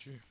GG.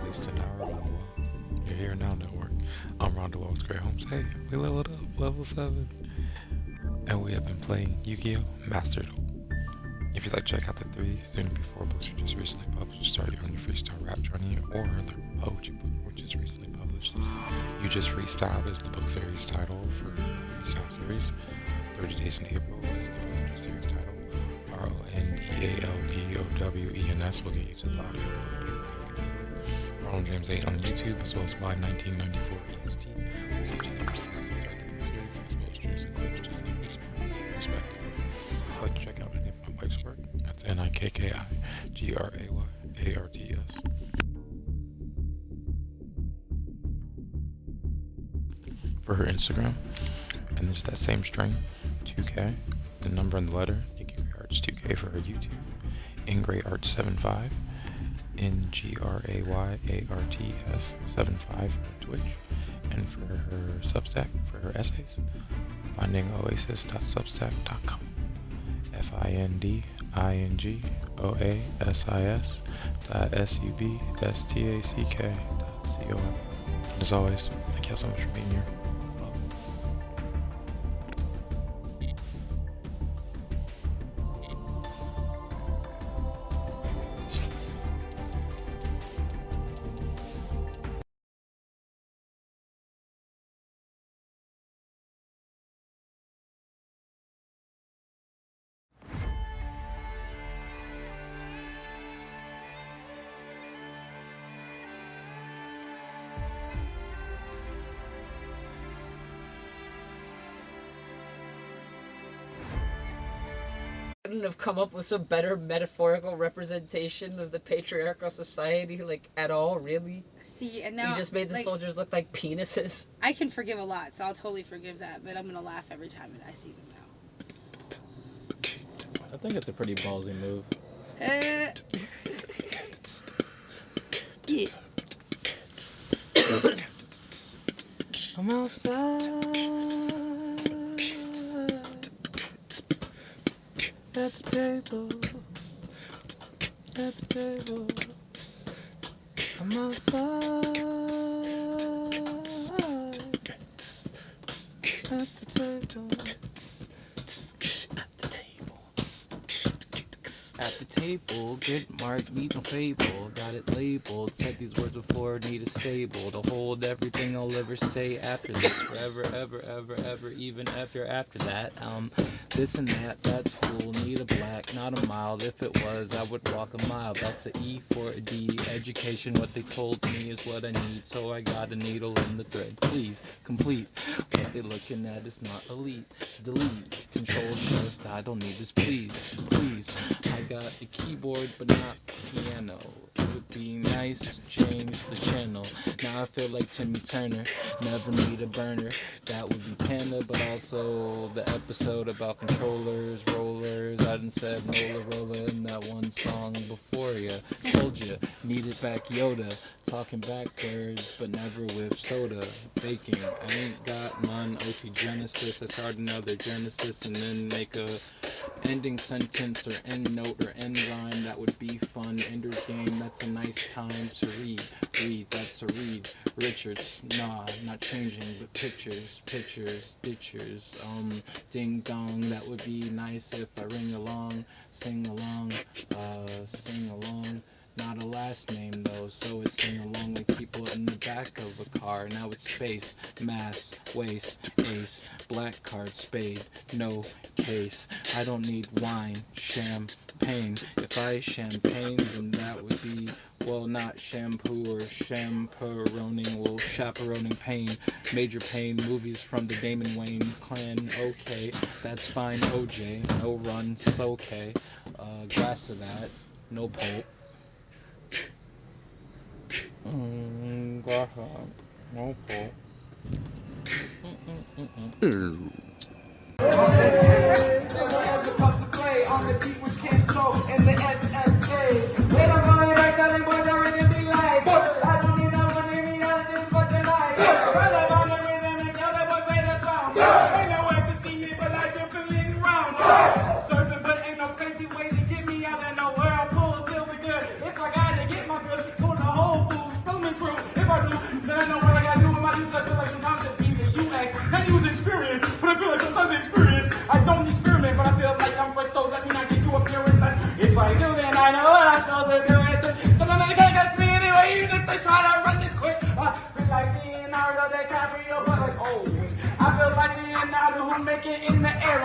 least an hour ago. You're here now, network. I'm Ronda Long's Great Homes. Hey, we leveled up, level 7. And we have been playing Yu-Gi-Oh! Master Duel. If you'd like to check out the 3 soon to be 4 books we just recently published, starting on your freestyle rap journey, or the poetry book which is recently published. You Just Freestyled is the book series title for the freestyle series. 30 Days in April is the poetry series title. RONDALPOWENS will get you to the audio. Ronald James 8 on YouTube, as well as my 1994 EST. Will get you as I start the book series, as well as streams and clips just like this one, respectively. If you'd like to check out any of my wife's work, that's NIKKIGRAYARTS. For her Instagram, and there's that same string, 2K, the number and the letter, Arts 2K for her YouTube, InGrayArts75, NGRAYARTS 75 for Twitch, and for her Substack, for her essays, findingoasis.substack.com, findingoasis.substack.com. And as always, thank y'all so much for being here. Couldn't have come up with some better metaphorical representation of the patriarchal society, like, at all, really? See, and now you just made the soldiers look like penises. I can forgive a lot, so I'll totally forgive that, but I'm gonna laugh every time I see them now. I think it's a pretty ballsy move. Yeah. I'm outside at the table, I'm outside at the table. At the table, get marked, meet no fable. Got it labeled, said these words before, need a stable to hold everything I'll ever say after this. Forever, ever, even after that. This and that, that's cool. Need a black, not a mild. If it was, I would walk a mile. That's a E for a D. Education, what they told me is what I need. So I got a needle in the thread. Please, complete. What they looking at is not elite. Delete. Control shift. I don't need this, please. I got a keyboard, but not piano. It would be nice to change the channel. Now I feel like Timmy Turner. Never need a burner. That would be Panda, but also the episode about controllers, rollers. I done said roller in that one song before ya. Told ya, needed back Yoda. Talking backwards, but never with soda. Baking, I ain't got none. OT Genesis, I start another Genesis and then make a ending sentence or end note or end rhyme. That would be fun. Ender's Game, that's a nice time to read. That's a read. Richards, nah, not changing, but pictures, ditchers. Ding dong, that would be nice if I ring along, sing along. Not a last name though, so it's sing along like people in the back of a car. Now it's space, mass, waste, ace, black card, spade, no case. I don't need wine, champagne. If I champagne, then that would be, well, not shampoo or chaperoning, well, chaperoning pain. Major pain, movies from the Damon Wayne clan, okay, that's fine. OJ, no runs, okay. Glass of that, no pulp. Glass up, no pull.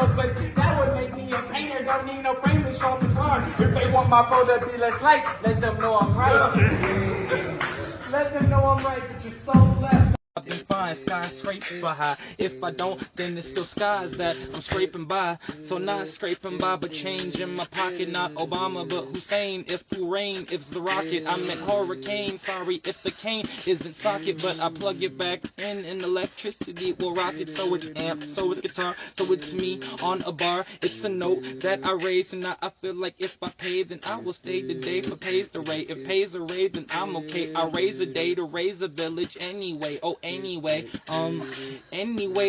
canvas, but that would make me a painter. Don't need no frame to show this one. If they want my photo to be less light, let them know I'm right. Let them know I'm right, but you're so left. And fine skyscraper high. If I don't, then it's still skies that I'm scraping by. So not scraping by, but change in my pocket. Not Obama, but Hussein. If who rain, if it's the rocket. I meant hurricane. Sorry if the cane isn't socket, but I plug it back in and electricity will rock it. So it's amp, so it's guitar, so it's me on a bar. It's a note that I raise, and now I feel like if I pay, then I will stay today for pays the rate. If pays a rate, then I'm okay. I raise a day to raise a village anyway. Oh, anyway,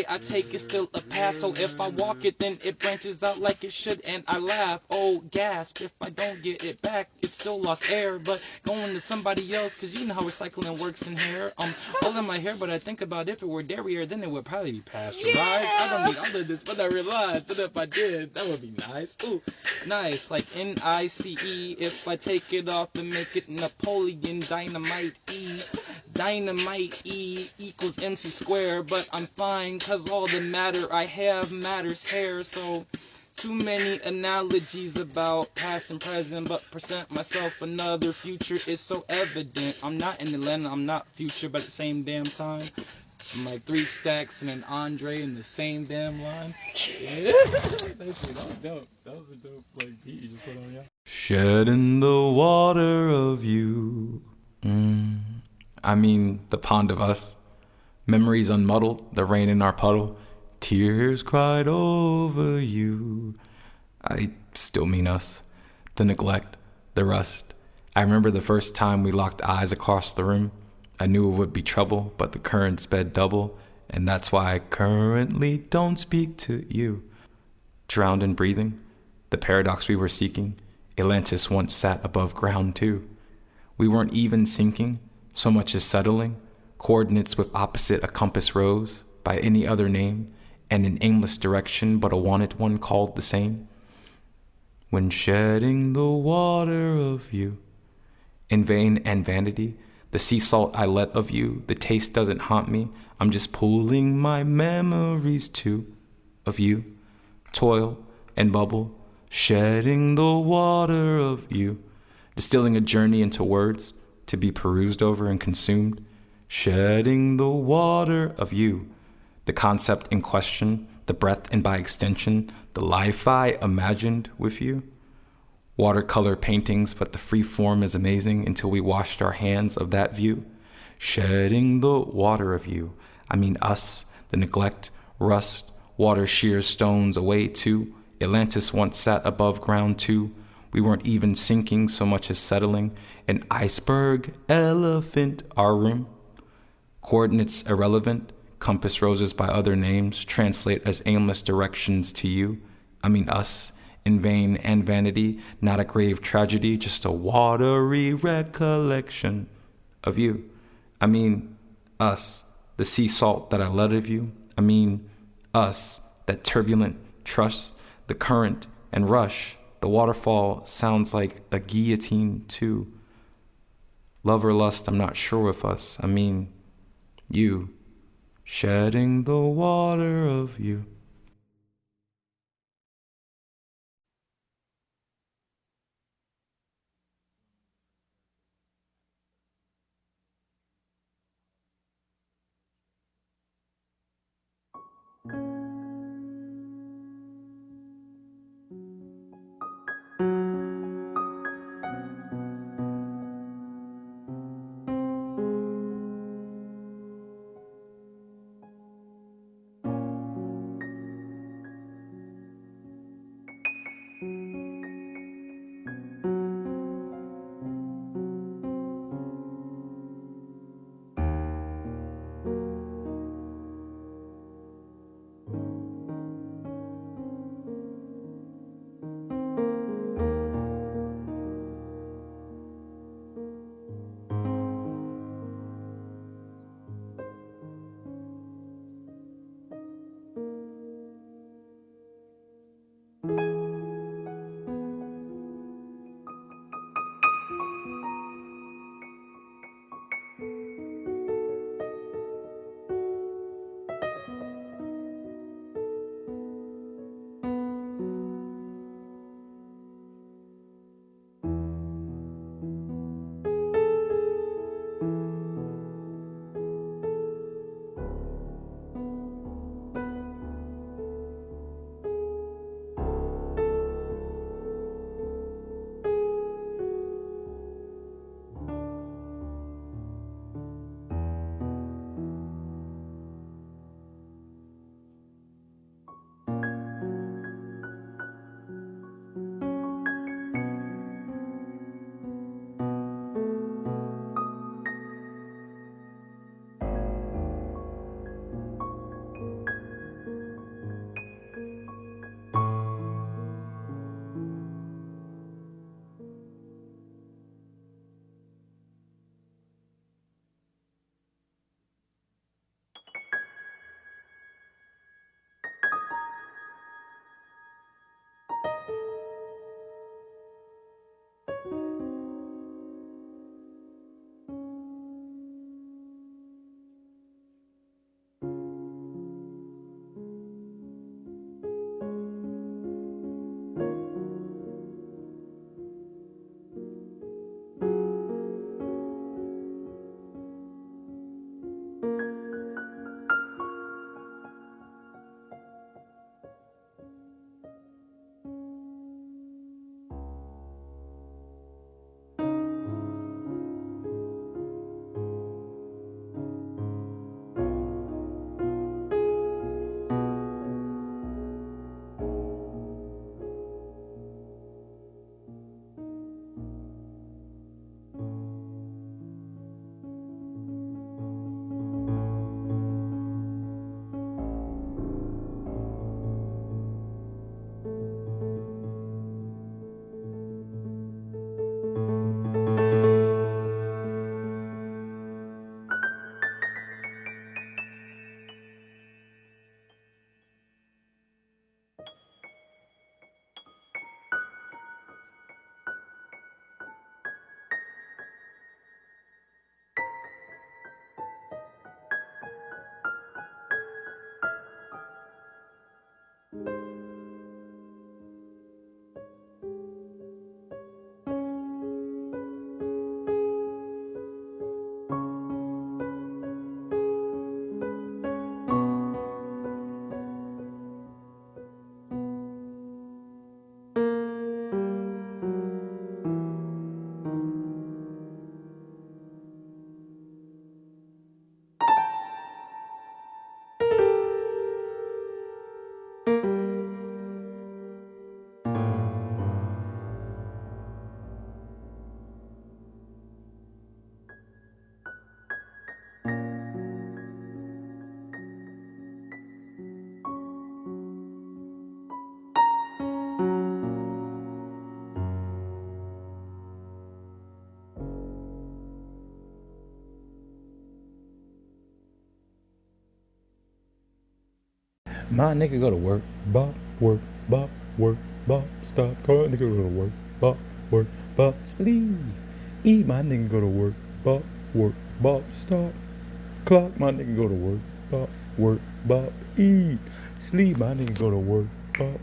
I take it still a pass. So if I walk it, then it branches out like it should, and I laugh. Oh, gasp! If I don't get it back, it's still lost air. But going to somebody else, 'cause you know how recycling works in here. All in my hair, but I think about if it were dairy, then it would probably be pasteurized. I don't need all of this, but I realized that if I did, that would be nice. Ooh, nice, like NICE. If I take it off and make it Napoleon Dynamite E. Dynamite E equals MC square, but I'm fine 'cause all the matter I have matters here. So too many analogies about past and present, but present myself another future is so evident. I'm not in Atlanta, I'm not future, but at the same damn time, I'm like 3 stacks and an Andre in the same damn line. Yeah. That was dope. That was a dope beat you just put on, yeah. Shed in the water of you. I mean, the pond of us. Memories unmuddled, the rain in our puddle. Tears cried over you. I still mean us. The neglect, the rust. I remember the first time we locked eyes across the room. I knew it would be trouble, but the current sped double, and that's why I currently don't speak to you. Drowned in breathing, the paradox we were seeking. Atlantis once sat above ground too. We weren't even sinking, so much as settling. Coordinates with opposite a compass rose, by any other name, and an aimless direction but a wanted one called the same. When shedding the water of you, in vain and vanity, the sea salt I let of you, the taste doesn't haunt me, I'm just pulling my memories too, of you. Toil and bubble, shedding the water of you, distilling a journey into words, to be perused over and consumed, shedding the water of you, the concept in question, the breath and by extension, the life I imagined with you. Watercolor paintings, but the free form is amazing until we washed our hands of that view. Shedding the water of you, I mean us, the neglect, rust, water shears stones away too. Atlantis once sat above ground too. We weren't even sinking so much as settling. An iceberg, elephant, our room. Coordinates irrelevant, compass roses by other names translate as aimless directions to you. I mean us, in vain and vanity, not a grave tragedy, just a watery recollection of you. I mean us, the sea salt that I let of you. I mean us, that turbulent trust, the current and rush. The waterfall sounds like a guillotine too. Love or lust, I'm not sure with us. I mean, you, shedding the water of you. My nigga go to work, bop, work, bop, work, bop, stop. Call nigga go to work, bop, sleep. Eat, my nigga go to work, bop, stop. Clock, my nigga go to work, bop, eat. Sleep, my nigga go to work, bop,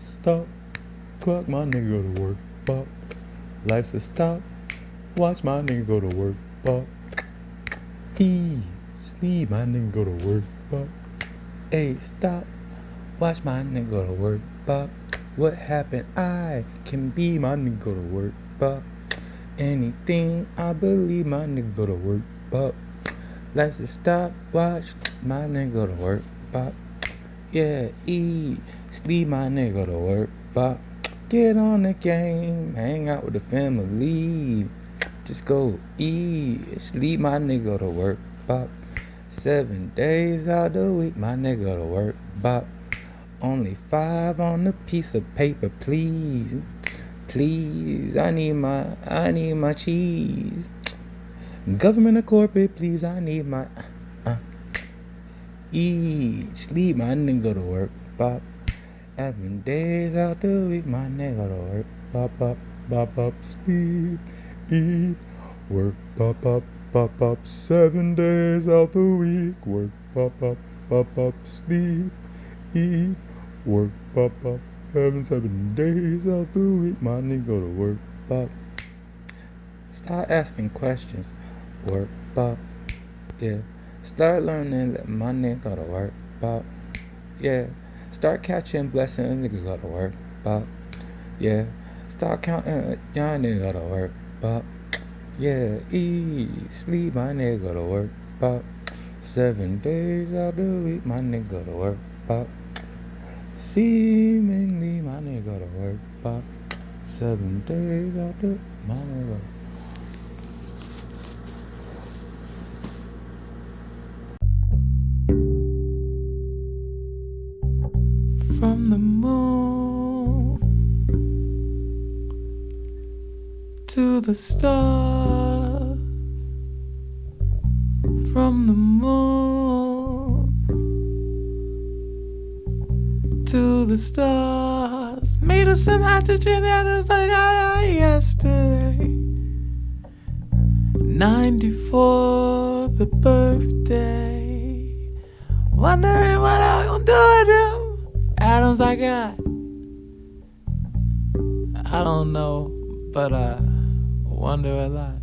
stop. Clock, my nigga go to work, bop. Life's a stop. Watch my nigga go to work, bop. Eat. Sleep, my nigga go to work, bop. Hey, stop. Watch my nigga go to work, bop. What happened? I can be my nigga go to work, bop. Anything I believe, my nigga go to work, bop. Life's a stop. Watch my nigga go to work, bop. Yeah, eat. Sleep, my nigga go to work, bop. Get on the game. Hang out with the family. Just go eat. Sleep, my nigga go to work, bop. 7 days out the week, my nigga go to work, bop. Only 5 on a piece of paper, please. Please, I need my cheese. Government or corporate, please, I need my eat. Sleep, my nigga go to work, bop. 7 days out the week, my nigga go to work, bop, sleep, eat, work, bop, 7 days out the week, work, bop, sleep, eat, work, bop, 7 days out the week, my nigga go to work, bop. Start asking questions, work, bop, yeah. Start learning that my nigga go to work, bop, yeah. Start catching blessings, nigga go to work, bop, yeah. Start counting, y'all nigga go to work, bop, yeah. Eat, sleep, my nigga go to work, bop. 7 days out the week, my nigga go to work, bop. Seemingly, my nigga go to work, bop. 7 days out the, my nigga go to From the moon to the stars, from the moon to the stars, made of some hydrogen atoms like yesterday. 94, the birthday, wondering what I'm gonna do with them atoms I got. I don't know, but I wonder a lot.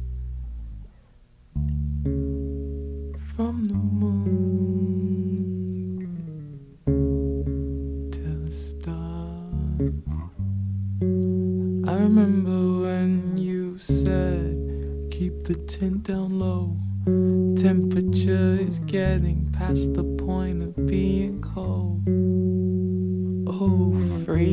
From the moon to the stars, I remember when you said keep the tent down low. Temperature is getting past the point of being cold. Oh, freezing,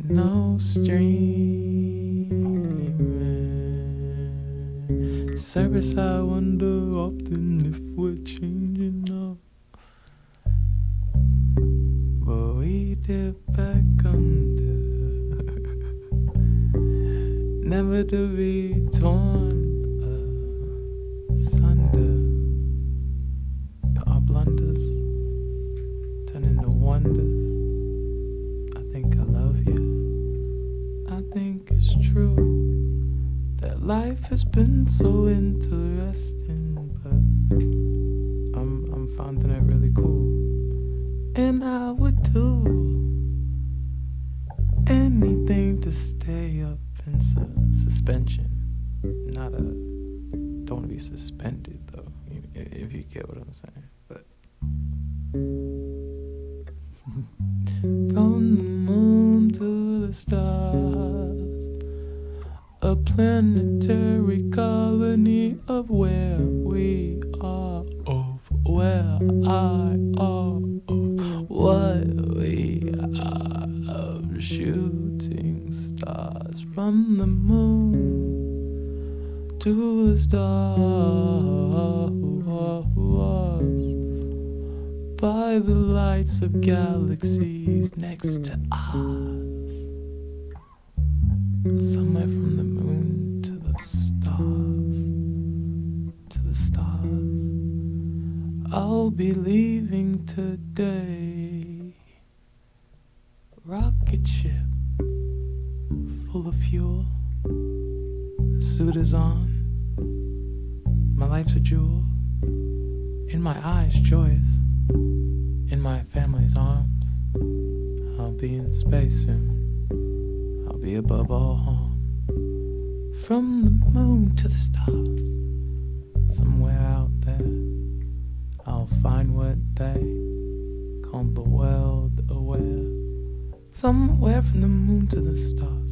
no streaming. Service, I wonder often if we're changing up, but we dip back under, never to be torn asunder. Our blunders turn into wonders. I think I love you. I think it's true that life has been so interesting, but I'm finding it really cool. And I would do anything to stay up in suspension. Don't want to be suspended though, if you get what I'm saying. But from the moon to the stars, a planetary colony of where we are, of where I are, of what we are, of shooting stars. From the moon to the stars, by the lights of galaxies next to us. Somewhere from the moon to the stars, to the stars. We'll be leaving today. Rocket ship full of fuel. The suit is on. My life's a jewel. In my eyes, joyous. In my family's arms. I'll be in space soon. I'll be above all harm. From the moon to the stars. Somewhere out there, I'll find what they call the world aware. Somewhere from the moon to the stars,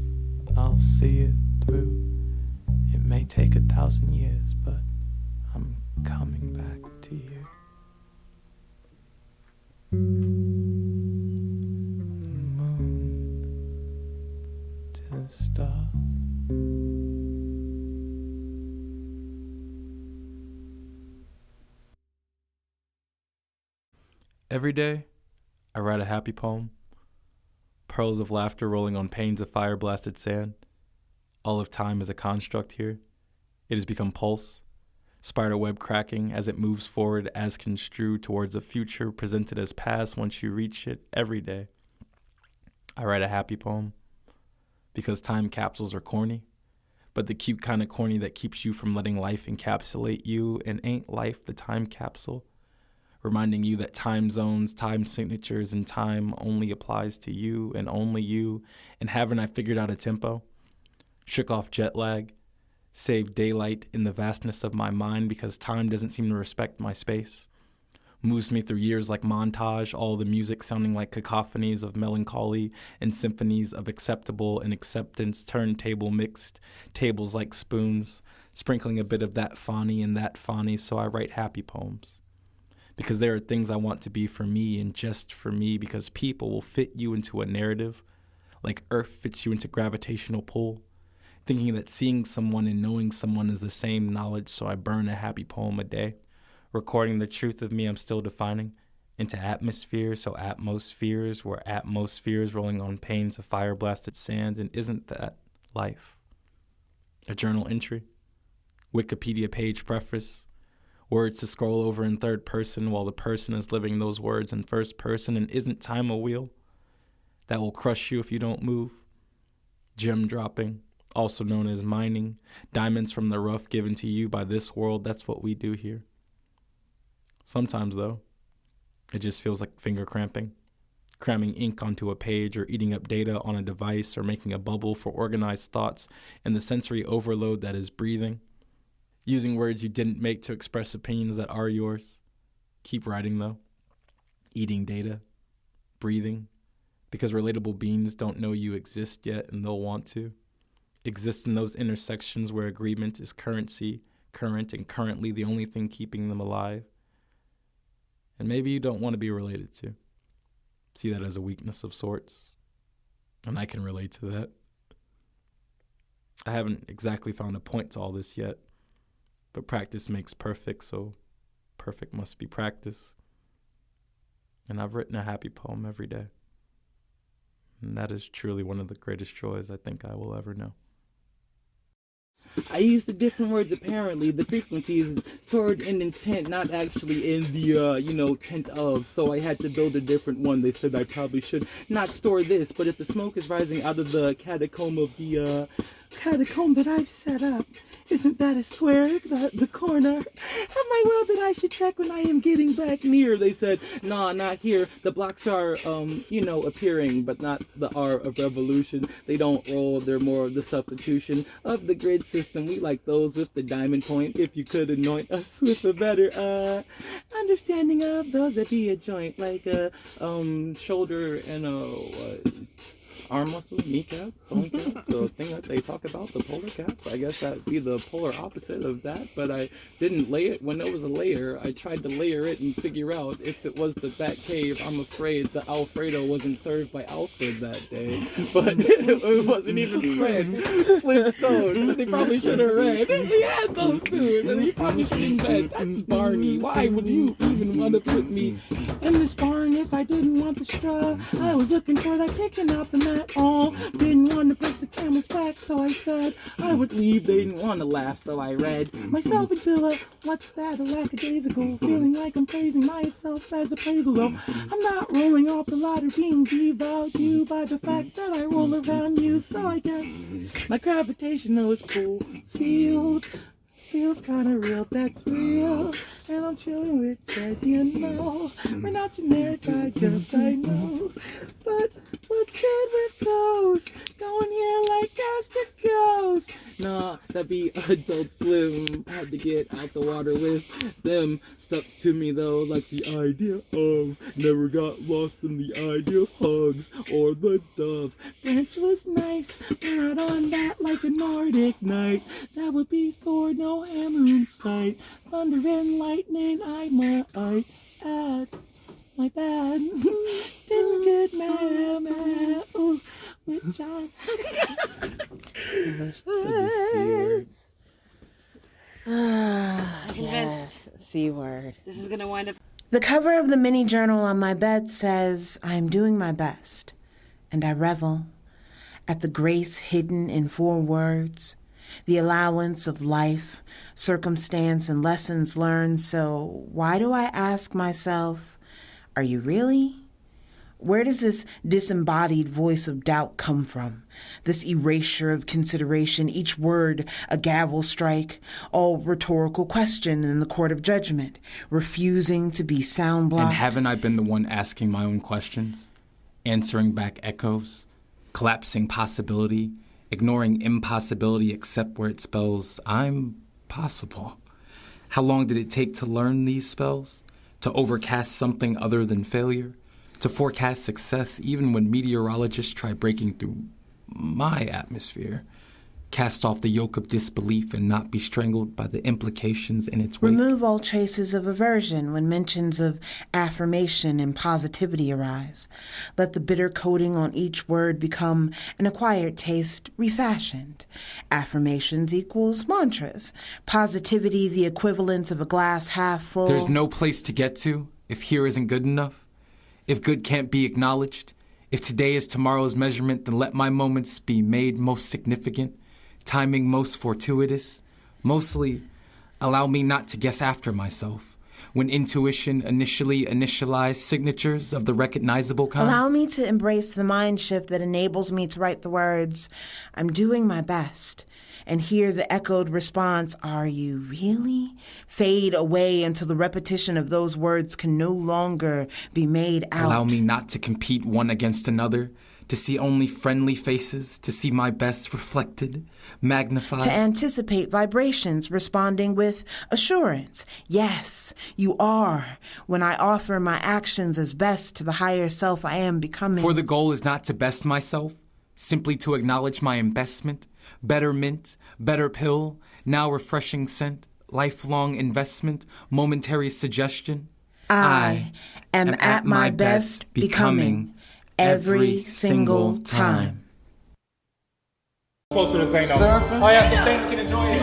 I'll see it through. It may take 1,000 years, but I'm coming back to you. The moon to the stars. Every day, I write a happy poem. Pearls of laughter rolling on panes of fire-blasted sand. All of time is a construct here. It has become pulse, spider web cracking as it moves forward as construed towards a future presented as past once you reach it every day. I write a happy poem because time capsules are corny, but the cute kind of corny that keeps you from letting life encapsulate you, and ain't life the time capsule? Reminding you that time zones, time signatures, and time only applies to you, and haven't I figured out a tempo? Shook off jet lag, saved daylight in the vastness of my mind because time doesn't seem to respect my space. Moves me through years like montage, all the music sounding like cacophonies of melancholy and symphonies of acceptable and acceptance, turntable mixed, tables like spoons, sprinkling a bit of that fawny and that fawny, so I write happy poems. Because there are things I want to be for me and just for me, because people will fit you into a narrative, like Earth fits you into gravitational pull, thinking that seeing someone and knowing someone is the same knowledge, so I burn a happy poem a day, recording the truth of me I'm still defining into atmosphere, so atmospheres were atmospheres rolling on panes of fire-blasted sand, and isn't that life? A journal entry, Wikipedia page preface, words to scroll over in third person while the person is living those words in first person, and isn't time a wheel that will crush you if you don't move? Gem dropping, also known as mining, diamonds from the rough given to you by this world, that's what we do here. Sometimes, though, it just feels like finger cramping, cramming ink onto a page or eating up data on a device or making a bubble for organized thoughts and the sensory overload that is breathing. Using words you didn't make to express opinions that are yours. Keep writing, though. Eating data. Breathing. Because relatable beings don't know you exist yet, and they'll want to. Exist in those intersections where agreement is currency, current, and currently the only thing keeping them alive. And maybe you don't want to be related to. See that as a weakness of sorts. And I can relate to that. I haven't exactly found a point to all this yet. But practice makes perfect, so perfect must be practice. And I've written a happy poem every day. And that is truly one of the greatest joys I think I will ever know. I used the different words apparently. The frequency is stored in intent, not actually in the, tent of. So I had to build a different one. They said I probably should not store this, but if the smoke is rising out of the catacomb of the, catacomb that I've set up, isn't that a square, the corner of my world that I should check when I am getting back near? They said, nah, not here. The blocks are, appearing, but not the R of revolution. They don't roll. They're more of the substitution of the grid system. We like those with the diamond point. If you could anoint us with a better understanding of those that be a joint, like a shoulder and a arm muscle, kneecap, bone cap, the thing that they talk about, the polar cap. I guess that'd be the polar opposite of that, but I didn't lay it. When there was a layer, I tried to layer it and figure out if it was the Bat Cave. I'm afraid the Alfredo wasn't served by Alfred that day, but it wasn't even Fred Flintstones, so they probably should have read. He had those two, and he probably should have read. That's Barney. Why would you even want to put me in this barn if I didn't want the straw? I was looking for that kicking out the mat. at all. Didn't want to break the camel's back, so I said I would leave. They didn't want to laugh, so I read myself into a what's that, a lackadaisical, feeling like I'm praising myself as appraisal. Though I'm not rolling off the ladder, being devalued by the fact that I roll around you. So I guess my gravitational is cool field feels kinda real, that's real. And I'm chilling with Ted, you know. We're not generic, I guess I know. But what's good with ghosts? Going here like gas to ghost. Nah, that'd be Adult Swim. Had to get out the water with them. Stuck to me though, like the idea of. Never got lost in the idea of hugs or the dove. Branch was nice, but not on that like a Nordic night. That would be Thor, no hammer in sight. Thunder and lightning, I might add. My bad. Didn't get mad. Ooh, which I. Yes, C word. This is gonna wind up. The cover of the mini journal on my bed says, I'm doing my best, and I revel at the grace hidden in 4 words, the allowance of life, circumstance, and lessons learned. So why do I ask myself, are you really? Where does this disembodied voice of doubt come from? This erasure of consideration, each word a gavel strike, all rhetorical question in the court of judgment, refusing to be sound blocked. And haven't I been the one asking my own questions? Answering back echoes? Collapsing possibility? Ignoring impossibility except where it spells I'm possible? How long did it take to learn these spells? To overcast something other than failure? To forecast success even when meteorologists try breaking through my atmosphere? Cast off the yoke of disbelief and not be strangled by the implications in its wake? Remove all traces of aversion when mentions of affirmation and positivity arise. Let the bitter coating on each word become an acquired taste refashioned. Affirmations equals mantras. Positivity the equivalent of a glass half full. There's no place to get to if here isn't good enough. If good can't be acknowledged. If today is tomorrow's measurement, then let my moments be made most significant, timing most fortuitous. Mostly, allow me not to guess after myself. When intuition initially initialized signatures of the recognizable kind. Allow me to embrace the mind shift that enables me to write the words, I'm doing my best, and hear the echoed response, are you really? Fade away until the repetition of those words can no longer be made out. Allow me not to compete one against another, to see only friendly faces, to see my best reflected, magnified. To anticipate vibrations responding with assurance. Yes, you are, when I offer my actions as best to the higher self I am becoming. For the goal is not to best myself, simply to acknowledge my investment, better mint, better pill, now refreshing scent, lifelong investment, momentary suggestion. I am at my best becoming every single time. Close to the Zano. Surfing? Oh yeah, so Zano can enjoy it.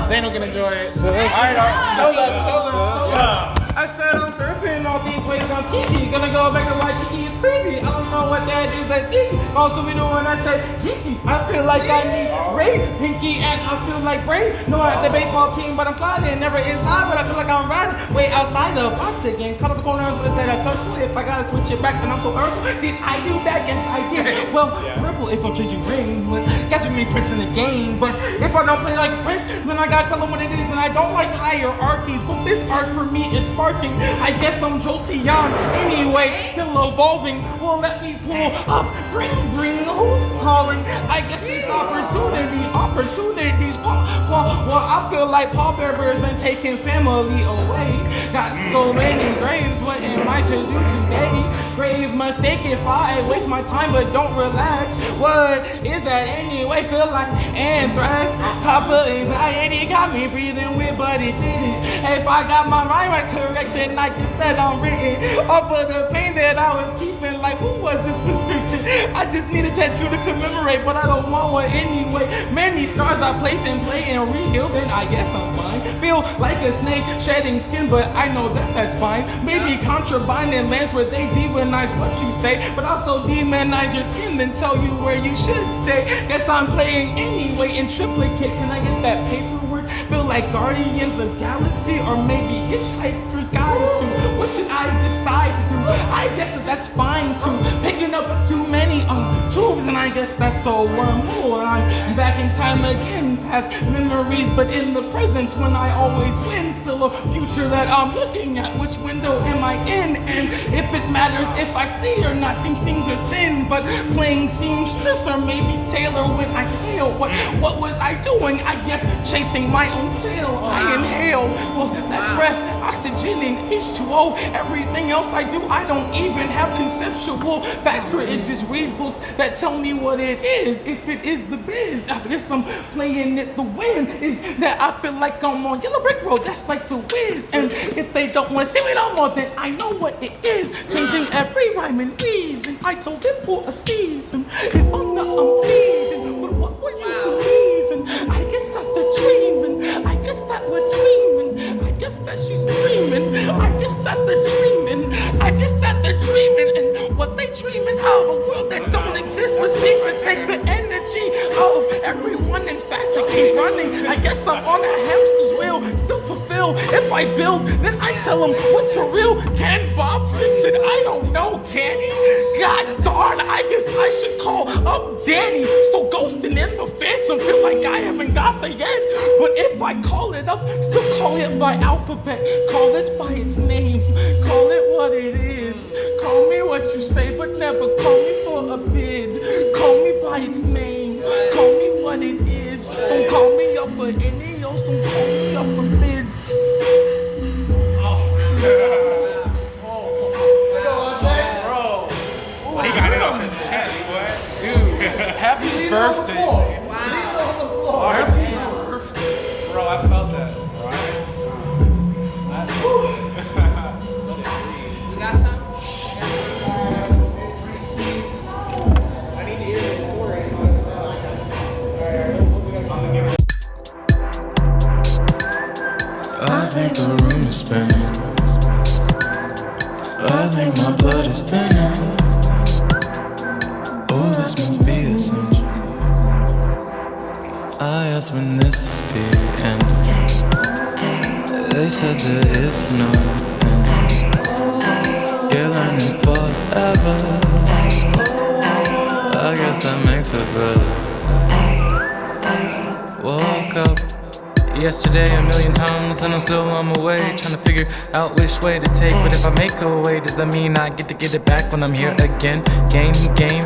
Zano can enjoy it. Alright, so that. I said I'm surfing all these ways on Kiki. Gonna go back to why Kiki is creepy. I don't know what that is, that's Kiki. Call Scooby-Doo when I say Jinkies. I feel like I need Ray, Pinky, and I feel like Bray. No, I'm the baseball team, but I'm sliding. Never inside, but I feel like I'm riding. Way outside the box again. Cut off the corners, but instead I circle. If I gotta switch it back, then I'm so herbal. Did I do that? Yes, I did. Well, Ripple if I'm changing rings. Guess we Prince in the game. But if I don't play like a Prince, then I gotta tell them what it is. And I don't like hierarchies, but this art for me is sparking. I guess I'm Jolteon anyway, still evolving. Well, let me pull up, bring, who's calling? I guess this opportunities. Well, I feel like Paul Bearer's been taking family away. Got so many graves, what am I to do today? Grave mistake if I waste my time, but don't relax. What is that anyway? Feel like anthrax. Top of anxiety got me breathing weird, but it didn't. If I got my mind right correct, then I guess that I'm written. Off of the pain that I was keeping, like who was this prescription? redemption. I just need a tattoo to commemorate, but I don't want one anyway. Many scars I place and play and reheal, then I guess I'm fine. Feel like a snake shedding skin, but I know that that's fine. Maybe contraband in lands where they demonize what you say, but also demonize your skin, then tell you where you should stay. Guess I'm playing anyway in triplicate. Can I get that paperwork? Feel like Guardians of Galaxy or maybe Hitchhiker's Guide to. What should I decide to do? I guess that's fine too. Picking up too many tubes, and I guess that's a wormhole. I'm back in time again, past memories, but in the present when I always win. Still a future that I'm looking at. Which window am I in? And if it matters if I see or not, seams are thin, but playing seamstress or maybe tailor when I fail. What was I doing? I guess chasing my own tail. I inhale, well that's breath, oxygen and H2O. Everything else I do, I don't even have conceptual facts for it. Just read books that tell me what it is. If it is the biz, I guess I'm playing it. The win is that I feel like I'm on yellow brick road. That's like the whiz. And if they don't want to see me no more, then I know what it is. Changing every rhyme and reason. I told him for a season. If I'm not, I'm bleeding. But what would you believe in? I guess that they're dreaming. I guess that we're dreaming. I guess that she's dreaming. I guess that they're dreaming. I guess that they're dreaming. And what they dreaming of, a world that don't exist was secret. Take the energy of everyone. In fact, to keep running. I guess I'm on a hamster's wheel, still fulfilled. If I build, then I tell them what's for real. Can Bob fix it? I don't know. Can he? God darn, I guess I should call up Danny. Still ghosting in the phantom. Feel like I haven't got there yet. But if I call it up, still call it by alphabet. Call it by its name. Call it what it is. Call me what you say, but never call me for a bid. Call me by its name. Call me what it is. Don't call me up for any else. Don't call me up for bids. He got it off his chest, boy. Dude, happy birthday. Wow. Happy birthday. Bro, I felt that. You got some? I need to hear this story. I think the room is spinning. I think my blood is thinning. Oh, this must be essential. I asked when this be ending. They said there is no end. You're learning forever. I guess that makes it better. Woke up yesterday a million times and I'm still on my way, trying to figure out which way to take. But if I make a way, does that mean I get to get it back when I'm here again? Game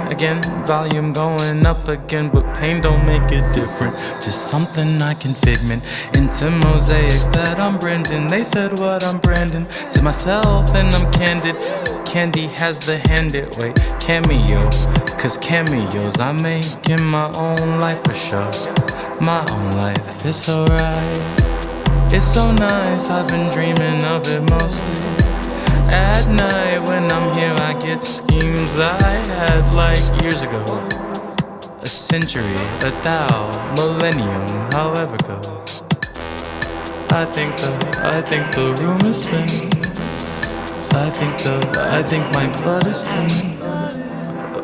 again, volume going up again. But pain don't make it different, just something I can figment into mosaics that I'm Brendan. They said what I'm Brandon to myself and I'm candid. Candy has the handed way cameo, cause cameos I make in my own life for sure. My own life, it's alright, it's so nice. I've been dreaming of it mostly at night. When I'm here I get schemes I had like years ago. A century, a thou, millennium, however go. I think the room is spinning. I think my blood is thinning.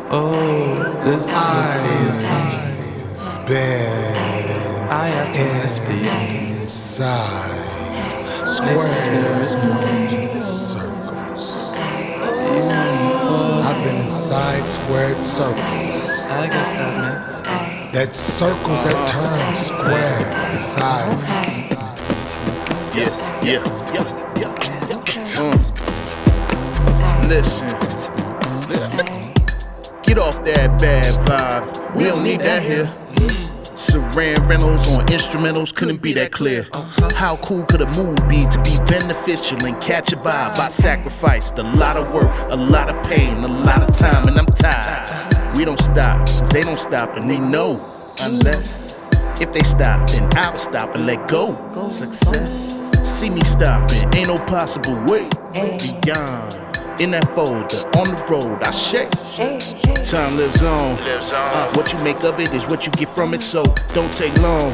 Oh, this must be essential. I asked him to speak inside squares, circles. I've been inside squared circles. I guess that makes that circles that turn square inside. Listen, get off that bad vibe. We don't need that here. Saran rentals on instrumentals couldn't be that clear. How cool could a move be to be beneficial and catch a vibe? I sacrificed a lot of work, a lot of pain, a lot of time, and I'm tired. We don't stop, cause they don't stop, and we know. Unless, if they stop, then I'll stop and let go. Success, see me stopping, ain't no possible way beyond. In that folder, on the road, I shake. Time lives on. What you make of it is what you get from it, so don't take long.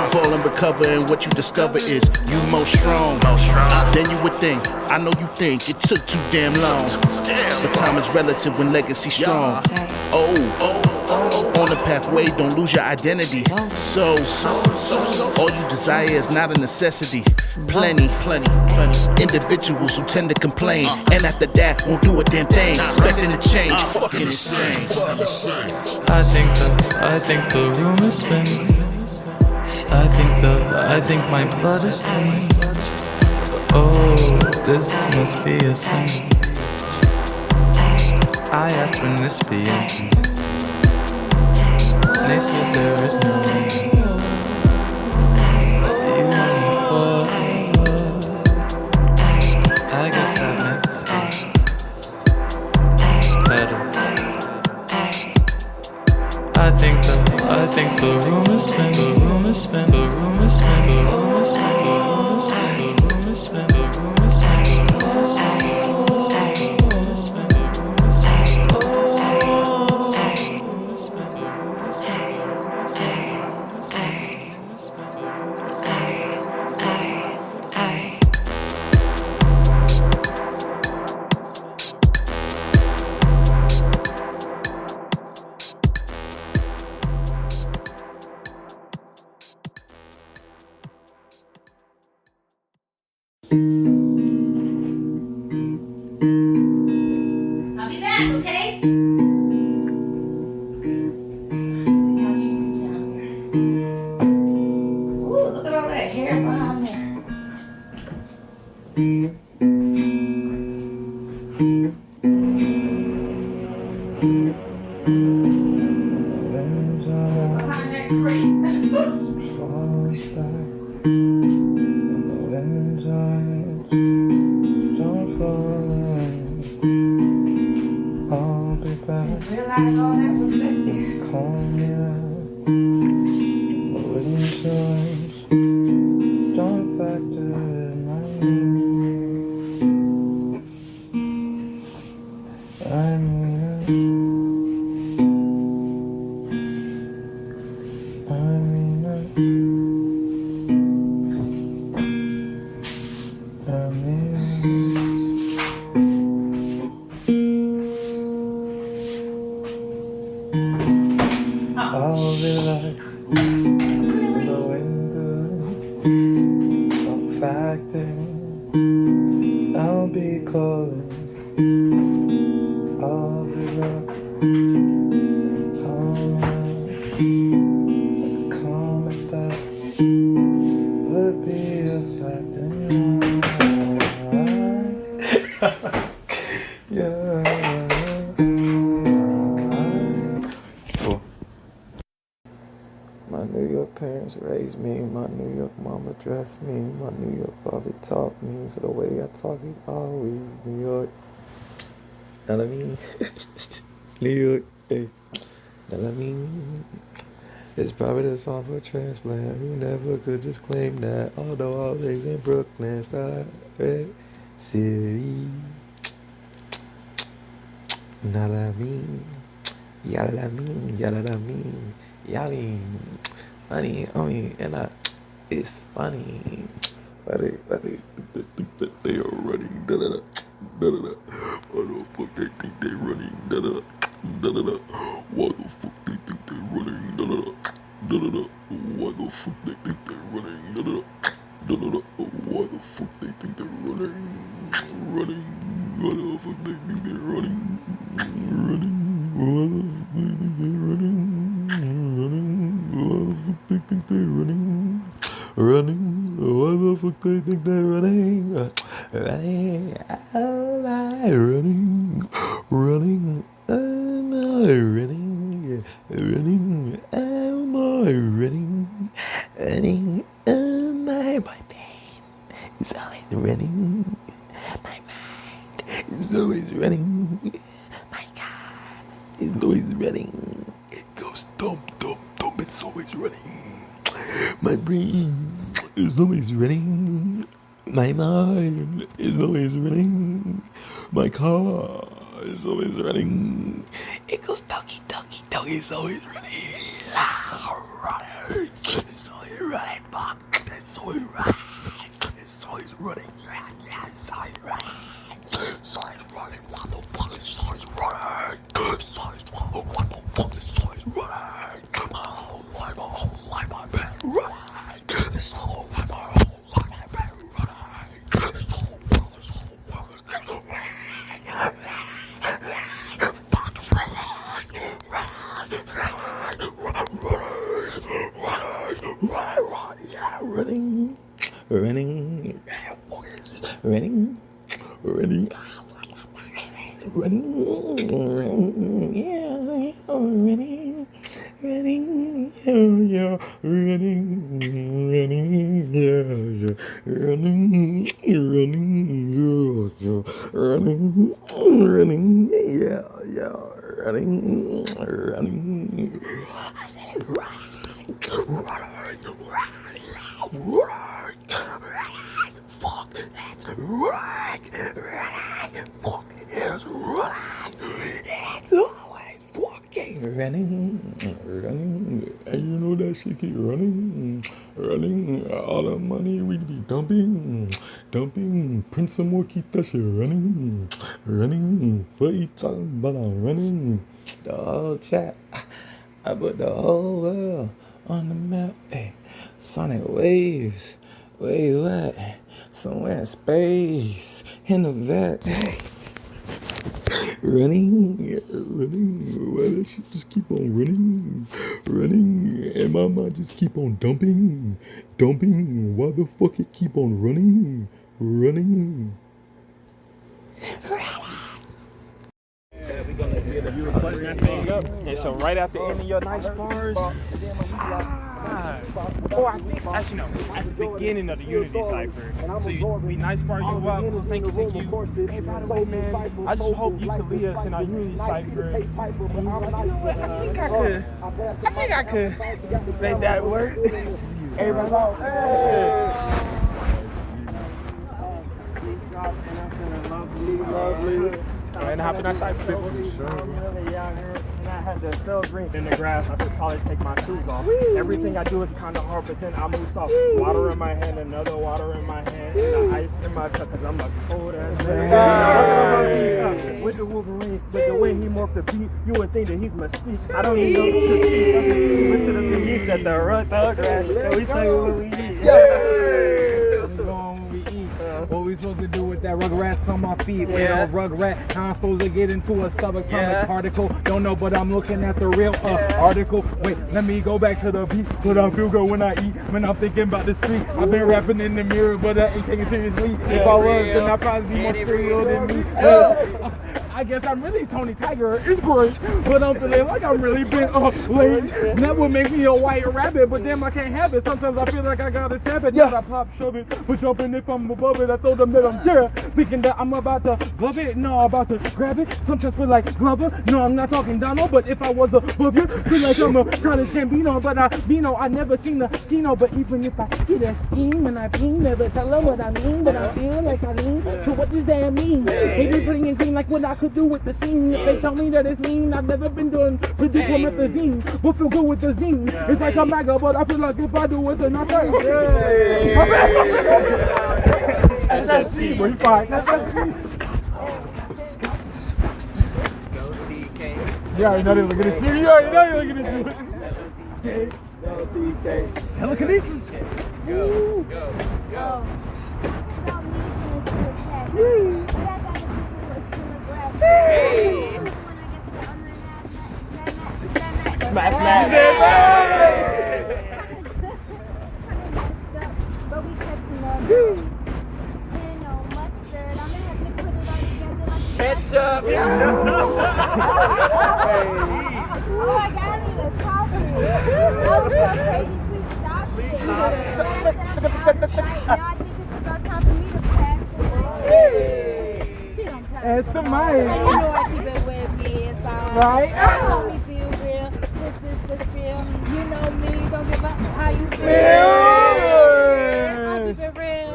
Fall and recover, and what you discover is you most strong. Then you would think, I know you think it took too damn long. But time is relative when legacy strong. On the pathway, don't lose your identity. So, all you desire is not a necessity. Plenty individuals who tend to complain, and after that won't do a damn thing, expecting to change. Fucking insane. I think the room is spinning. I think my blood is turning. Oh, this must be a sign. I asked when this be ending. They said there is no end. You want me for I guess that makes sense. Better. I think the room is spinning. The room is spinning. The room is spinning. The room is spinning. The room is spinning. The room is spinning. The room is spinning. The room is spinning. The room is spinning. The room is spinning. I'll be back, okay? Ooh, look at all that hair behind there. Behind that crate. Realize all that was back there. I'll relax, go into I'm factoring. I'll be calling. I'll be back. Calm at that. Would be a factor. Yeah. My New York parents raised me, my New York mama dressed me, my New York father taught me, so the way I talk is always New York. Know what I mean? New York, hey. Know what I mean? It's probably the song for a transplant who never could just claim that, although I was raised in Brooklyn, side, red city. Know what I mean? Yada da mean, yada da mean. Yali, funny, and it's funny. But they think that they are running, da da da, da da da. Why the fuck they think they running, da da da, da da da. Why the fuck they think they running, da da da, da da da. Why the fuck they think they running, da da da, da da da. Why the fuck they think they're running, running. Why the fuck they think they're running, running. Why the fuck they think they're running. Why the fuck they think they're running? Running? Why the fuck they think they're running? Running? Am I running? Running? Am I running? Running? Am I running? Running? Am I? My brain is always running. My mind is always running. My God is always running. It goes dump, dump, dump. It's always running. My brain is always running. My mind is always running. My car is always running. It goes doggy, doggy, doggy, it's always running. Running. It's always running, fuck. It's always running. It's always running. Yeah, it's always running. It's always running. What the fuck is always running? It's always running. What the fuck is always running? My whole life, I've been running. It's all my whole life, I've been running. It's all running, running, running, running, running, yeah, running, running, yeah, running, running, yeah, running, running, running, yeah, running, running. I said it right. Fuck, that's right. Fuck, it's right. It's always fucking running. And you know that shit keep running. All the money we be dumping. Print some more, keep that shit running. Fuck you talking about I'm running. The whole chat. I put the whole world on the map. Hey, sonic waves. Where you at? Somewhere in space. In the vet. Hey. Running. Why that shit just keep on running? And my mind just keep on dumping. Why the fuck it keep on running? We're gonna get you putting that thing up, and so right at the end of your nice bars, or I think actually no, at the beginning of the Unity cipher. So we nice bar you up, thank you. Hey, by the way, man, I just hope you could lead us in our Unity cipher. And you like, you know what? I think I could make that work. Everybody go. Lovely. And I hop in that cipher. And I had the cell drink in the grass. I could probably take my shoes off. Everything I do is kind of hard, but then I move soft. Water in my hand, another water in my hand, and the ice in my cup, because I'm a cold ass man. With the Wolverine, with the way he morphed the beat, you would think that he's Mystique. I don't even know who to see. Listen to the beast at the run thug grass. And we tell you what we eat. What we supposed to do with that Rugrats on my feet? Well, Rugrat, how I'm supposed to get into a subatomic particle? Don't know, but I'm looking at the real article. Wait, let me go back to the beat. But I feel good when I eat. When I'm thinking about the street, I've been rapping in the mirror, but I ain't taking it seriously. If I was, then I'd probably be more serial than me. I guess I'm really Tony Tiger. It's great, but I'm feeling like I'm really been late. That would make me a white rabbit, but damn, I can't have it. Sometimes I feel like I gotta stab it. I pop, shove it, but jumping if I'm above it, I throw the middle. Yeah, thinking that I'm about to glove it. No, I'm about to grab it. Sometimes feel like Glover. No, I'm not talking Donald, but if I was a booger, feel like I'm a Charlie Gambino. But I never seen the Kino. But even if I get a scheme and I ping, never tell them what I mean. But I feel like I mean. So what does that mean? Maybe bringing things like what I could do with the scene. If they tell me that it's mean, I've never been doing promethazine. But feel good with the zine. It's like a MAGA, but I feel like if I do it, then I'm right. SFC, but he fine. You already know they look at this shit. You already know they look at this shit. Telekinesis. Go. Ketchup. Oh my God, I need to talk to you. Oh, so crazy. Please stop it. Now I think it's about time for me to pass it. It's the mic. You know I keep it with me. It's all right. You know me feel real. This is real. You know me. Don't give up how you feel. I'll keep it real.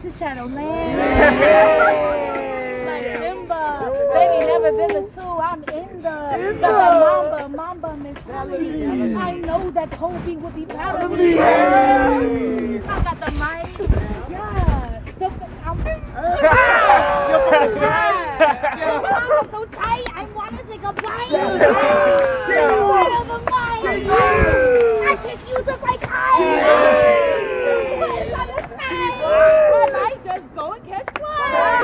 to Shadowland. Like Simba, baby, never been the two. I'm in the Mamba mentality. I know that Kobe would be proud of me. I got the mic. Yeah. I'm so tight. I want to take a bite. The mic. I can use it like ice. I might just go and catch flies.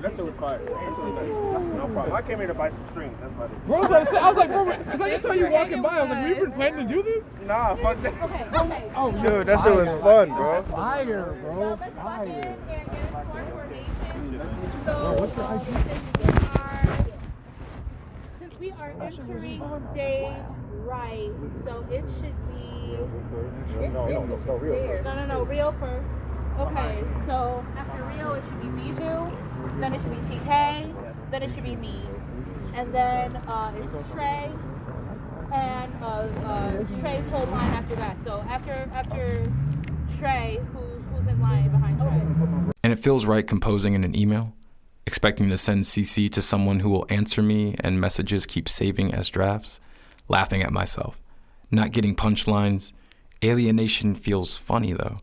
That shit was fire. No problem. I came here to buy some strings. That's about it. Bro, I was like, bro, because I just saw you walking by. I was like, we been planning to do this? Nah, fuck that. Okay. Oh, dude, that shit was fun, bro. Fire, bro. Fire. What's your ID? Since we are entering stage right, so it should be. No, Rio first. Okay, so after Rio, it should be Bijou, then it should be TK, then it should be me, and then it's Trey, and Trey's whole line after that. So after Trey, who's in line behind Trey? And it feels right composing in an email, expecting to send CC to someone who will answer me and messages keep saving as drafts, laughing at myself, not getting punchlines. Alienation feels funny though.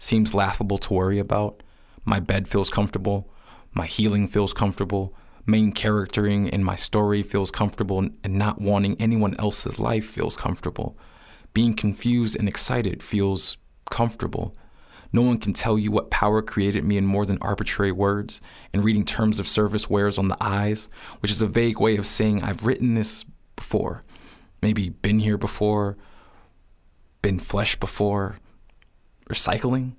Seems laughable to worry about. My bed feels comfortable. My healing feels comfortable. Main charactering in my story feels comfortable, and not wanting anyone else's life feels comfortable. Being confused and excited feels comfortable. No one can tell you what power created me in more than arbitrary words, and reading terms of service wears on the eyes, which is a vague way of saying I've written this before. Maybe been here before, been flesh before. Recycling?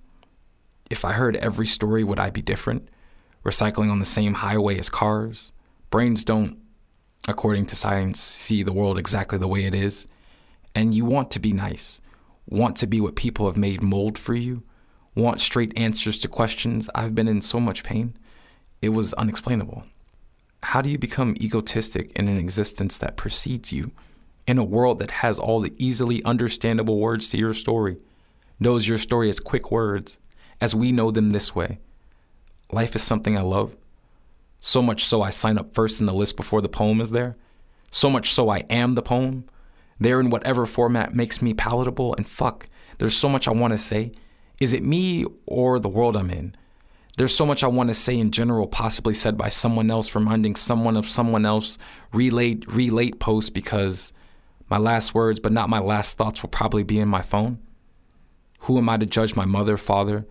If I heard every story, would I be different? Recycling on the same highway as cars? Brains don't, according to science, see the world exactly the way it is. And you want to be nice. Want to be what people have made mold for you. Want straight answers to questions. I've been in so much pain. It was unexplainable. How do you become egotistic in an existence that precedes you? In a world that has all the easily understandable words to your story? Knows your story as quick words, as we know them this way. Life is something I love. So much so I sign up first in the list before the poem is there. So much so I am the poem. There in whatever format makes me palatable. And fuck, there's so much I want to say. Is it me or the world I'm in? There's so much I want to say in general, possibly said by someone else, reminding someone of someone else, relate post, because my last words, but not my last thoughts, will probably be in my phone. Who am I to judge my mother, father,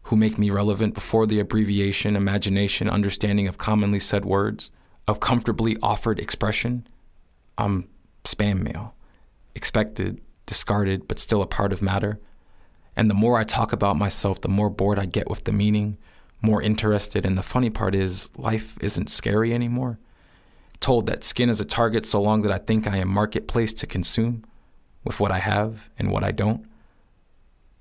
who make me relevant before the abbreviation, imagination, understanding of commonly said words, of comfortably offered expression? I'm spam mail, expected, discarded, but still a part of matter. And the more I talk about myself, the more bored I get with the meaning, more interested. And the funny part is, life isn't scary anymore. Told that skin is a target so long that I think I am marketplace to consume with what I have and what I don't.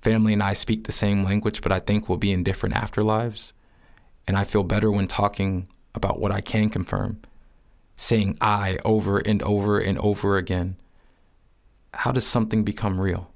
Family and I speak the same language, but I think we'll be in different afterlives. And I feel better when talking about what I can confirm, saying I over and over and over again. How does something become real?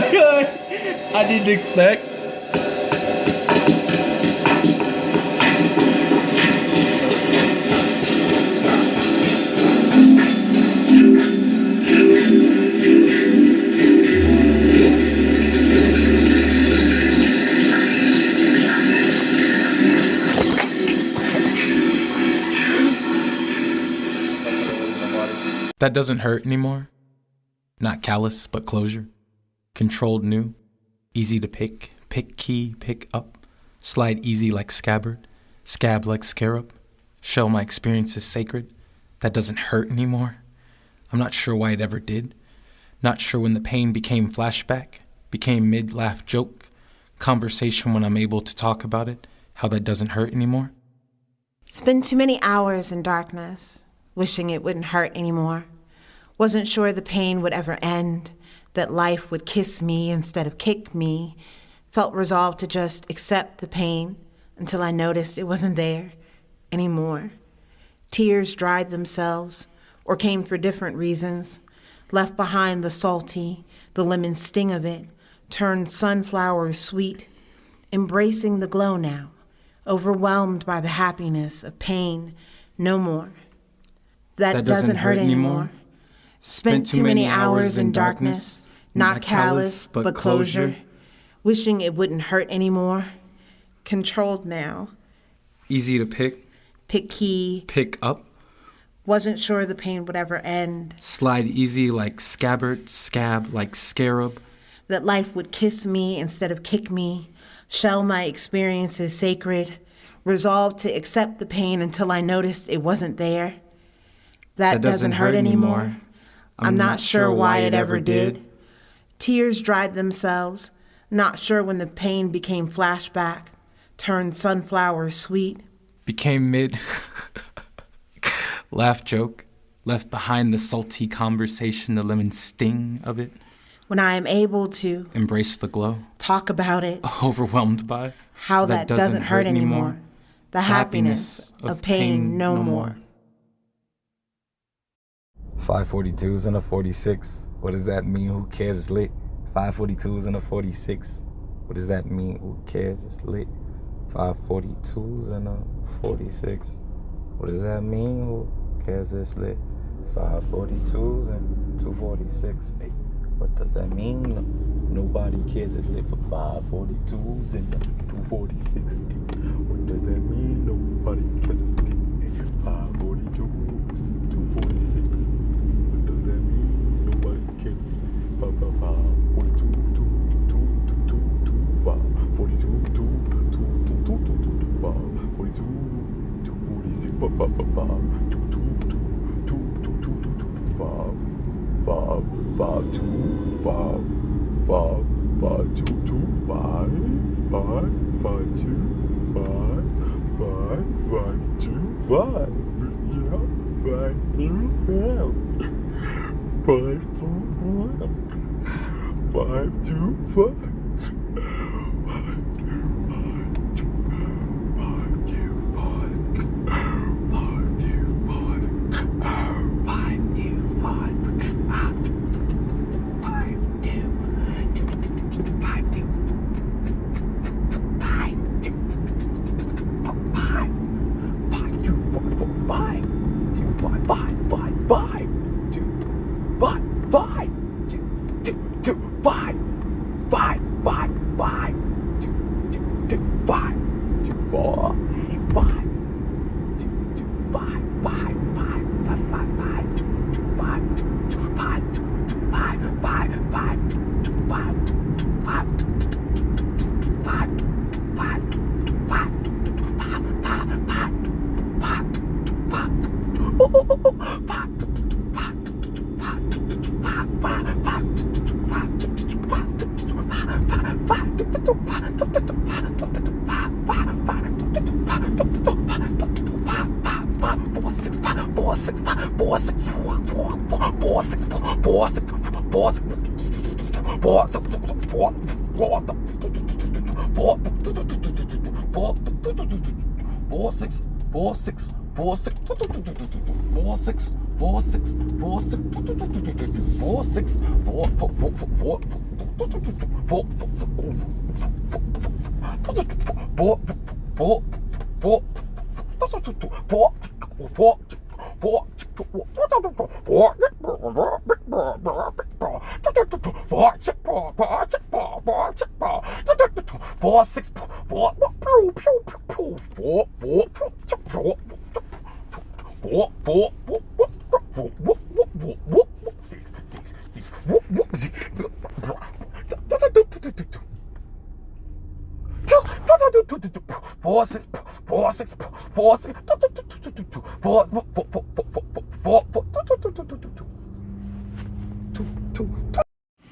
I didn't expect. That doesn't hurt anymore. Not callous, but closure. Controlled new. Easy to pick. Pick key, pick up. Slide easy like scabbard. Scab like scarab. Shell my experiences sacred. That doesn't hurt anymore. I'm not sure why it ever did. Not sure when the pain became flashback. Became mid-laugh joke. Conversation when I'm able to talk about it. How that doesn't hurt anymore. Spend too many hours in darkness, wishing it wouldn't hurt anymore. Wasn't sure the pain would ever end, that life would kiss me instead of kick me. Felt resolved to just accept the pain until I noticed it wasn't there anymore. Tears dried themselves or came for different reasons. Left behind the salty, the lemon sting of it, turned sunflowers sweet. Embracing the glow now, overwhelmed by the happiness of pain, no more. That doesn't hurt anymore. Spent too many hours in darkness, not callous, but closure. Wishing it wouldn't hurt anymore. Controlled now. Easy to pick. Pick key. Pick up. Wasn't sure the pain would ever end. Slide easy like scabbard, scab like scarab. That life would kiss me instead of kick me. Shell my experiences sacred. Resolved to accept the pain until I noticed it wasn't there. That doesn't hurt anymore. I'm not sure why it ever did. Tears dried themselves, not sure when the pain became flashback, turned sunflowers sweet. Became mid laugh joke, left behind the salty conversation, the lemon sting of it. When I am able to embrace the glow, talk about it, overwhelmed by how that doesn't hurt anymore. The happiness of pain no more. 542s and a 46. What does that mean? Who cares? It's lit. 542s and a 46. What does that mean? Who cares? It's lit. 542s and a 46. What does that mean? Who cares? It's lit. 542s and 246. Hey, what does that mean? Nobody cares. It's lit for 542s and 246. Hey, what does that mean? Nobody cares. It's lit. 542s, 246.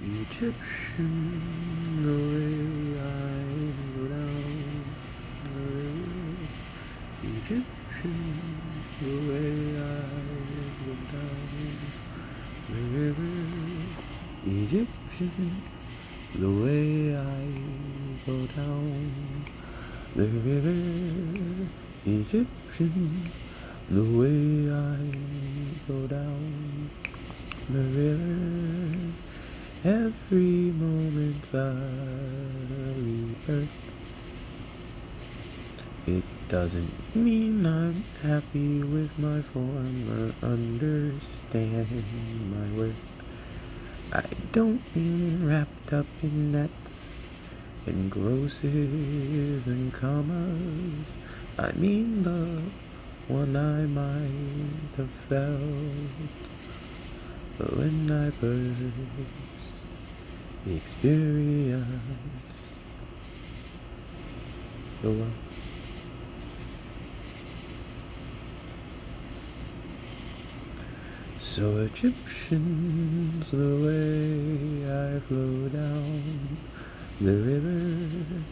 Egyptian, the way I go down the river. Egyptian, the way I go down the river. Egyptian, the way I go down the river. Egyptian, the way I go down the river. Every moment I leave Earth, it doesn't mean I'm happy with my form or understand my worth. I don't mean wrapped up in nets and grosses and commas. I mean the one I might have felt when I first experienced the world. So Egyptians, the way I flow down the river,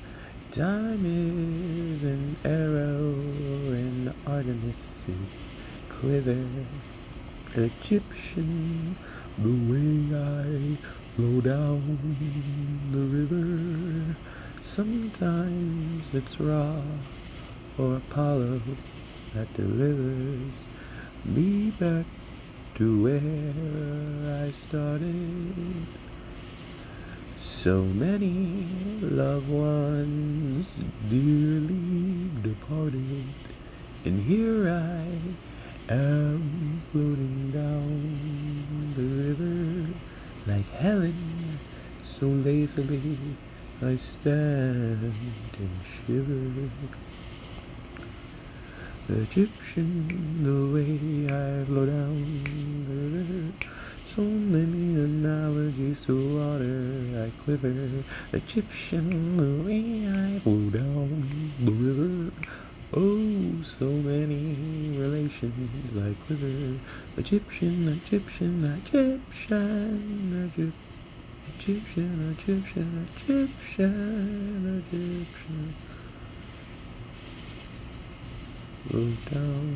time is an arrow and Artemis's quiver. Egyptian, the way I flow down the river, sometimes it's Ra or Apollo that delivers me back to where I started. So many loved ones dearly departed, and here I am floating down the river like Helen, so lazily I stand and shiver. Egyptian, the way I flow down the river, so many analogies to water I quiver. Egyptian, the way I flow down the river, oh, so many relations I quiver. Egyptian, Egyptian, Egyptian, Egyptian, Egyptian, Egyptian, Egyptian. Flow down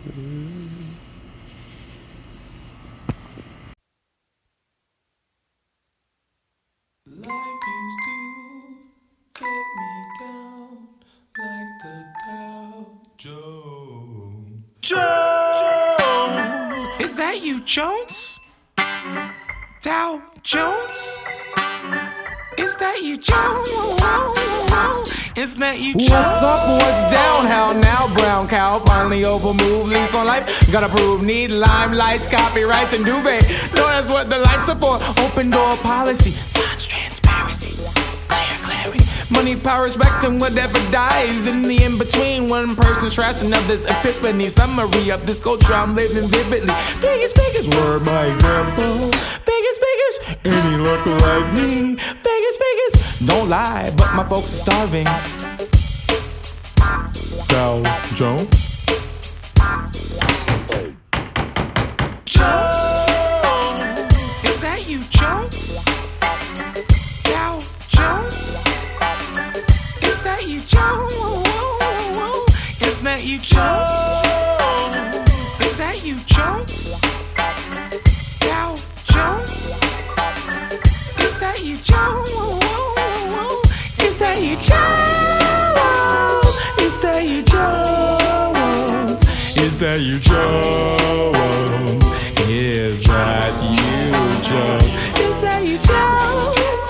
the river. Life used to get me down like the Dow Jones. Jones! Is that you, Jones? Dow Jones? Is that you, Jones? Is that you, Jones? What's up, what's down? How now, brown cow? Finally over move, lease on life. Gotta prove, need limelights, copyrights, and duvet. No, that's what the lights are for. Open door policy, signs transparency, clear clarity. Money, power, respect, and whatever dies in the in-between. One person's trash, another's epiphany. Summary of this culture I'm living vividly. Biggest figures were my example. Biggest figures, any look like me. Biggest figures, don't lie, but my folks are starving. Dow Jones? Jones! Is that you, Jones? Dow Jones? Is that you, Jones? Is that you, Jones? Is that you, Jones? Dow Jones? Is that you, Jones? Is that you, Jones? Is that you, Jones? Is that you, Jones? Is that you, Jones? Is that you, Jones?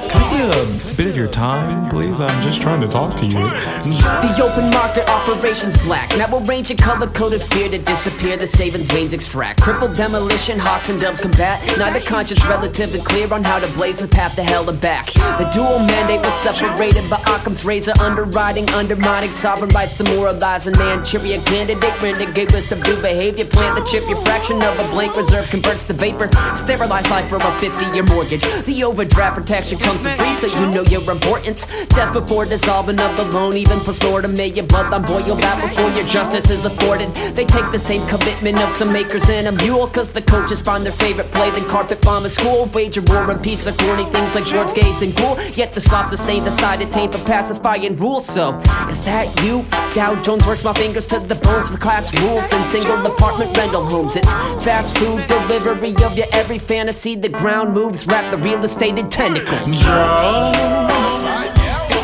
Can I get a bit of your time, please? I'm just trying to talk to you. The open market operation's black. Now arranging color-coded fear to disappear. The savings veins extract. Crippled demolition, hawks and doves combat. Neither conscious, relative, and clear on how to blaze the path to hell and back. The dual mandate was separated by Occam's razor. Underwriting, undermining sovereign rights, demoralizing Manchuria candidate. Renegade with subdued behavior. Plant the chip, your fraction of a blank reserve converts to vapor. Sterilize life for a 50-year mortgage. The overdraft protection comes to free, so you know your importance. Death before dissolving of the loan, even post-mortem. May your bloodline boil back before your justice is afforded. They take the same commitment of some makers and a mule, cause the coaches find their favorite play, then carpet bomb a school. Wager war and peace of corny things like George Gaze and Ghoul. Yet the slop sustains a side attained for pacifying rules. So, is that you? Dow Jones works my fingers to the bones for class rule and single apartment rental homes. It's fast food delivery of your every fantasy. The ground moves, wrap the real estate in tentacles. Is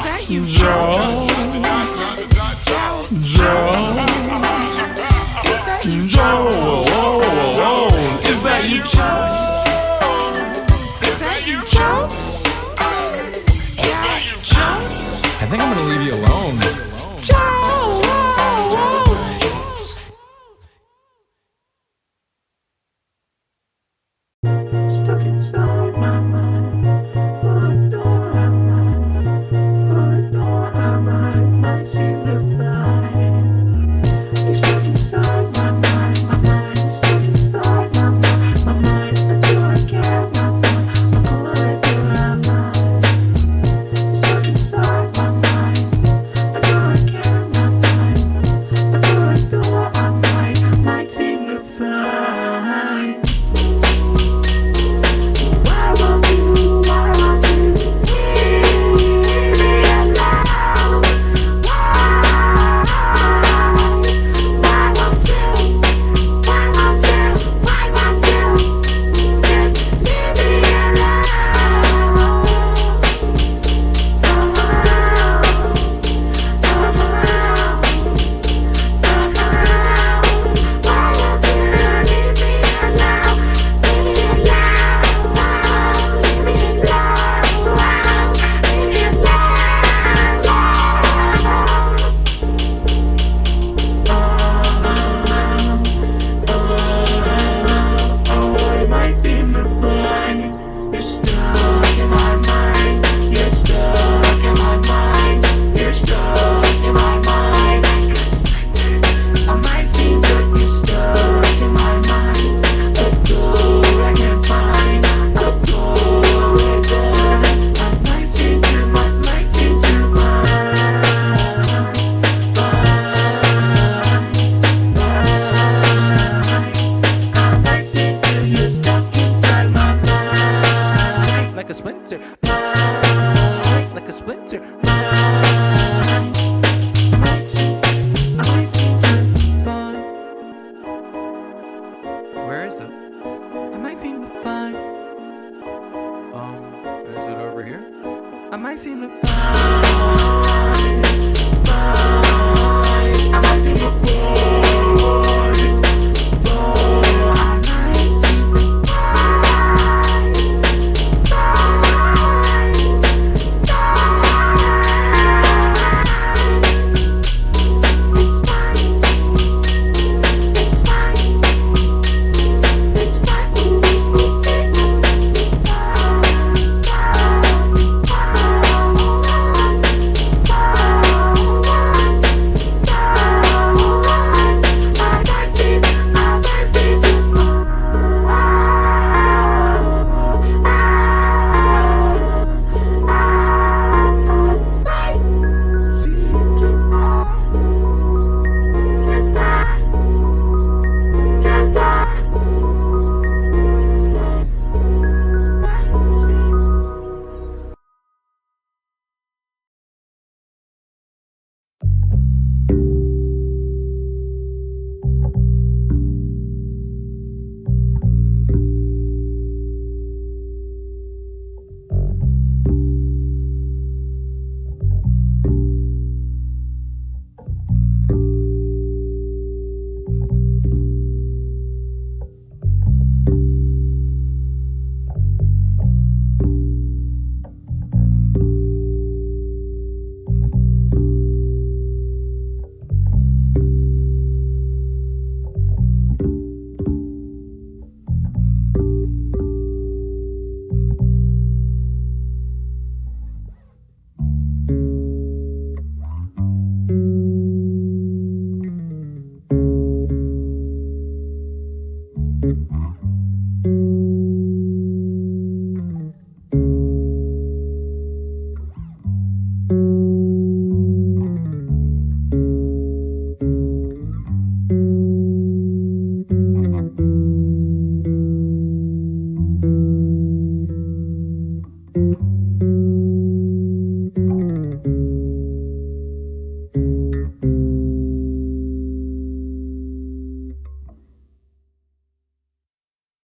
that you, Joe? Joe? Is that you, Joe? Is that you, Joe? Is that you, Joe? Is that you, Joe? I think I'm gonna leave you alone. Stuck inside my mind. But door I might seem to find. You're stuck inside my mind. My mind is stuck inside my mind. My mind, I do I care. My mind, I call it do I mind. Stuck inside my mind. I do I care. My mind, I do I might seem to find. Why won't you leave me alone? Why won't you just leave me alone? Oh, it might seem to find. You're stuck in my mind. You're stuck in my mind. You're stuck in my mind. I might seem that you're stuck in my mind. A door I can't find. A door that I might seem to find. I might seem to you're stuck inside my mind. Like a splinter. Like a splinter. I might seem to find. Where is it? I might seem to find. Is it over here? I might seem to find.